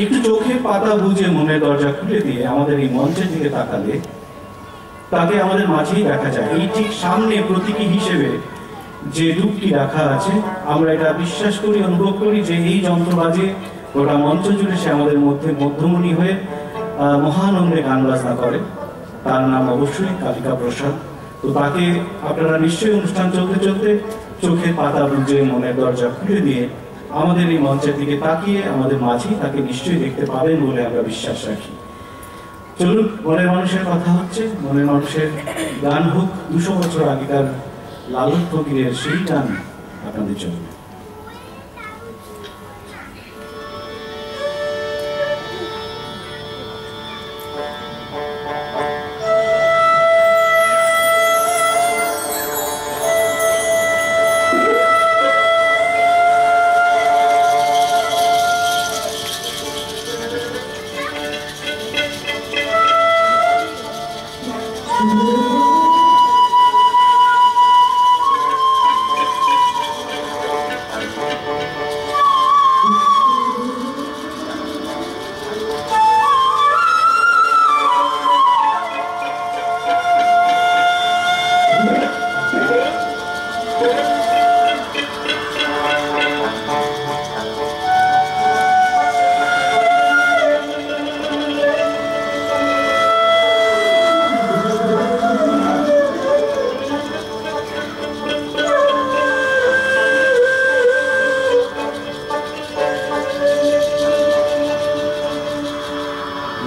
একটু চোখের পাতা বুঝে মনের দরজা খুলে দিয়ে আমাদের এই মঞ্চের দিকে তাকালে তাকে আমাদের মাঝেই দেখা যায়। এই ঠিক সামনে প্রতীকী হিসেবে যে রূপটি রাখা আছে, আমরা এটা বিশ্বাস করি, অনুভব করি যে এই যন্ত্রবাজে গোটা মঞ্চ জুড়ে সে আমাদের মধ্যে মধ্যমণি হয়ে মহানন্দে গান বাজনা করে। তার নাম অবশ্যই কালিকা প্রসাদ। তো তাকে আপনারা নিশ্চয়ই অনুষ্ঠান চলতে চলতে চোখের পাতা বুঝে মনের দরজা খুলে দিয়ে আমাদের এই মঞ্চের দিকে তাকিয়ে আমাদের মাঝেই তাকে নিশ্চয়ই দেখতে পাবেন বলে আমরা বিশ্বাস রাখি। চলুন, মনের মানুষের কথা হচ্ছে, মনের মানুষের গান হোক 200 বছর আগেকার লালন ফকিরের সেই গান আপনাদের জন্য।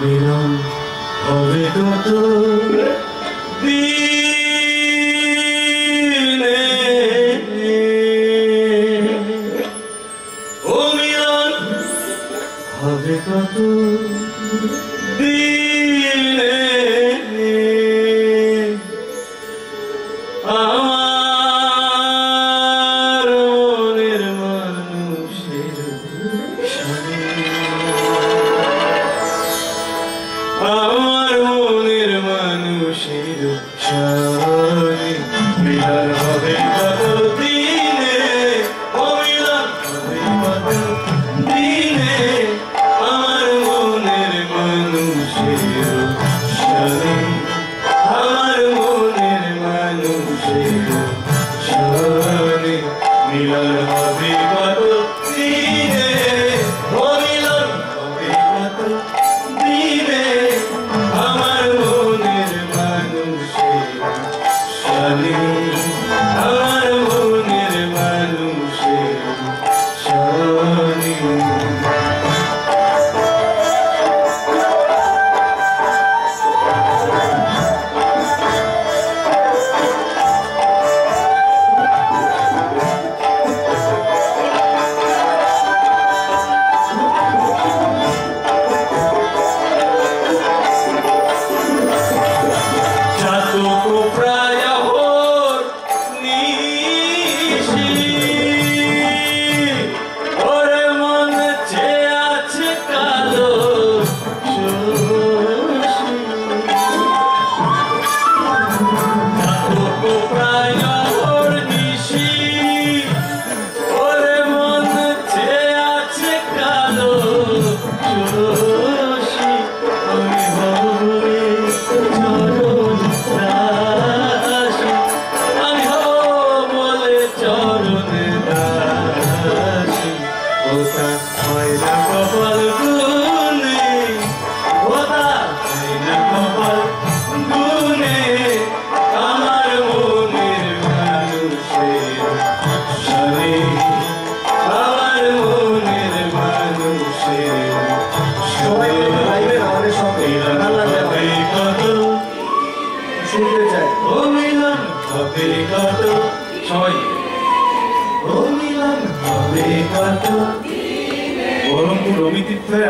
মিলন হবে কত দিনে, ও মিলন হবে কত দিনে, আমার মনের মানুষের সাথে, আমার মনের মানুষের সাথে মিলন হবে কত দিনে, ও মিলন হবে কত দিনে, আমার মনের মানুষের সাথে, আমার মনের মানুষের সাথে মিলন হবে কত দিনে, ও মিলন হবে কত দিনে, আমার মনের মানুষের সাথে, আমার মনের মানুষের সাথে।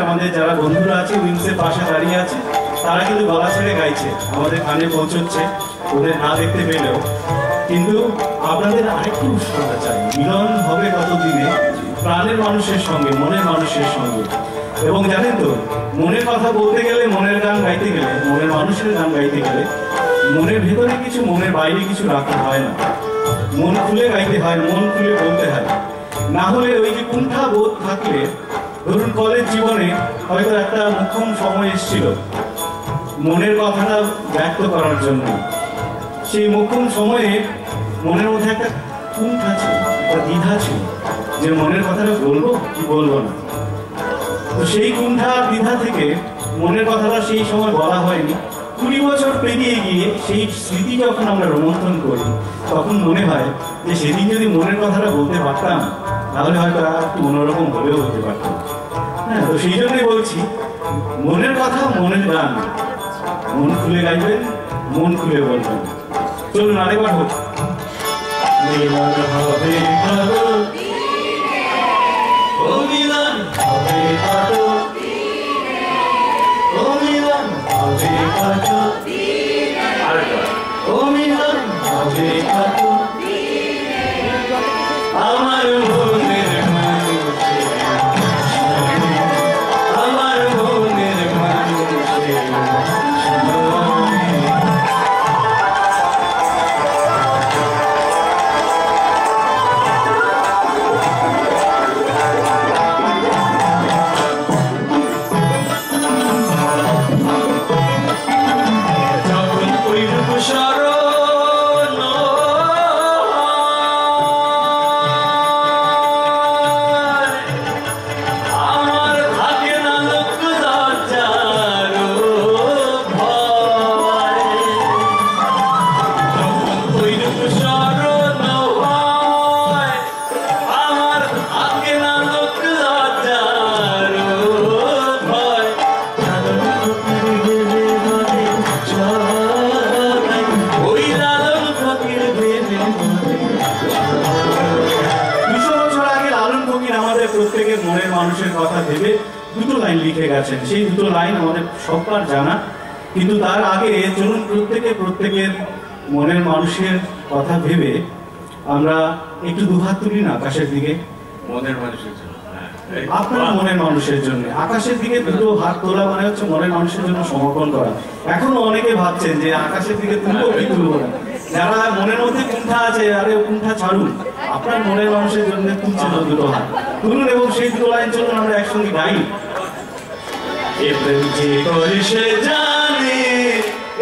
আমাদের যারা বন্ধুরা আছে উইংসের পাশে দাঁড়িয়ে আছে, তারা কিন্তু গলা ছেড়ে গাইছে, আমাদের কানে পৌঁছচ্ছে, ওদের না দেখতে পেলেও। কিন্তু আপনাদের আরেকটু উষ্ণতা চাই। মিলন হবে কত দিনে প্রাণের মানুষের সঙ্গে, মনের মানুষের সঙ্গে। এবং জানেন তো, মনের কথা বলতে গেলে, মনের গান গাইতে গেলে, মনের মানুষের গান গাইতে গেলে মনের ভেতরে কিছু, মনের বাইরে কিছু রাখা হয় না। মন খুলে গাইতে হয়, মন খুলে বলতে হয়। না হলে ওই যে কুণ্ঠা বোধ থাকলে ধরুন কলেজ জীবনে হয়তো একটা মোক্ষম সময় এসেছিল মনের কথাটা ব্যক্ত করার জন্য। সেই মোক্ষম সময়ে মনের মধ্যে একটা কুণ্ঠা ছিল, একটা দ্বিধা ছিল যে মনের কথাটা বলবো কি বলবো না। তো সেই কুণ্ঠা দ্বিধা থেকে মনের কথাটা সেই সময় বলা হয়নি। 20 বছর পেরিয়ে গিয়ে সেই স্মৃতি যখন আমরা রোমন্থন করি তখন মনে হয় যে সেদিন যদি মনের কথাটা বলতে পারতাম তাহলে হয়তো একটু অন্যরকম হলেও হতে পারতাম। হ্যাঁ, তো সেই জন্যই বলছি মনের কথা মনের গান, মন খুলে গাইবেন, মন খুলে বলবেন। চলুন আরেকবার হোক। মিলন হবে কারো, ও মিলন হবে কারো, ও মিলন হবে কারো, ও মিলন হবে কারো, আমার মনের মানুষের, আমার মনের মানুষের প্রত্যেকের মনের মানুষের কথা ভেবে দুটো লাইন লিখে গেছেন। সেই দুটো লাইন আমাদের সবার জানা, কিন্তু তার আগে চলুন প্রত্যেকের মনের মানুষের কথা ভেবে আমরা একটু দুহাত তুলি না আকাশের দিকে। মনের মানুষের জন্য, আপনার মনের মানুষের জন্য আকাশের দিকে দুটো হাত তোলা মানে হচ্ছে মনের মানুষের জন্য সমর্পণ করা। এখনো অনেকে ভাবছেন যে আকাশের দিকে তুলবো কি তুলবো না। যারা মনের মধ্যে কুণ্ঠা আছে, আরে কুণ্ঠা ছাড়ুন, আপনার মনের মানুষের জন্য তুলছেন দুটো হাত তুলুন এবং সেই দুটো লাইন চলুন আমরা একসঙ্গে গাই। এ প্রেম যে করে সে জানে,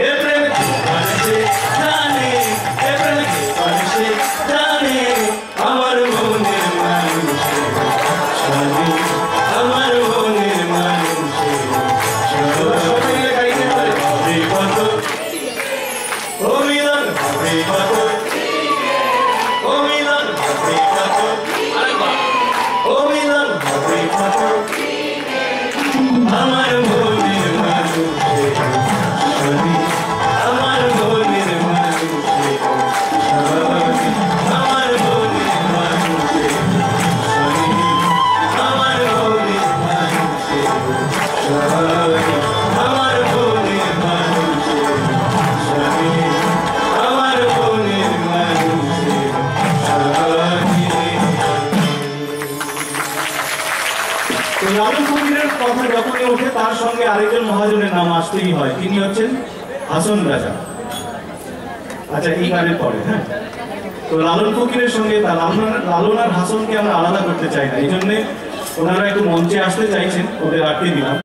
এ প্রেম যে করে সে জানে, এ প্রেম যে করে সে জানে, আমার মনের মানুষের জানে, আমার মনের মানুষের হবে কত, ও মিলন হবে কত, ও মিলন হবে কত, ও মিলন হবে কত, আমার মনের মানুষের জানে, আমার মনের মানুষের জানে, আমার মনের মানুষের জানে, আমার মনের মানুষের জানে, আমার মনের মানুষের জানে, আমার মনের মানুষের জানে। লালন ফকিরের কথা যখনই ওঠে তার সঙ্গে আরেকজন মহাজনের নাম আসতেই হয়, তিনি হচ্ছেন হাসন রাজা। আচ্ছা, এই গানের পরে হ্যাঁ, তো লালন ফকিরের সঙ্গে লালন আর হাসনকে আমরা আলাদা করতে চাই না, এই জন্যে ওনারা একটু মঞ্চে আসতে চাইছেন, ওদের আটকে দিলাম।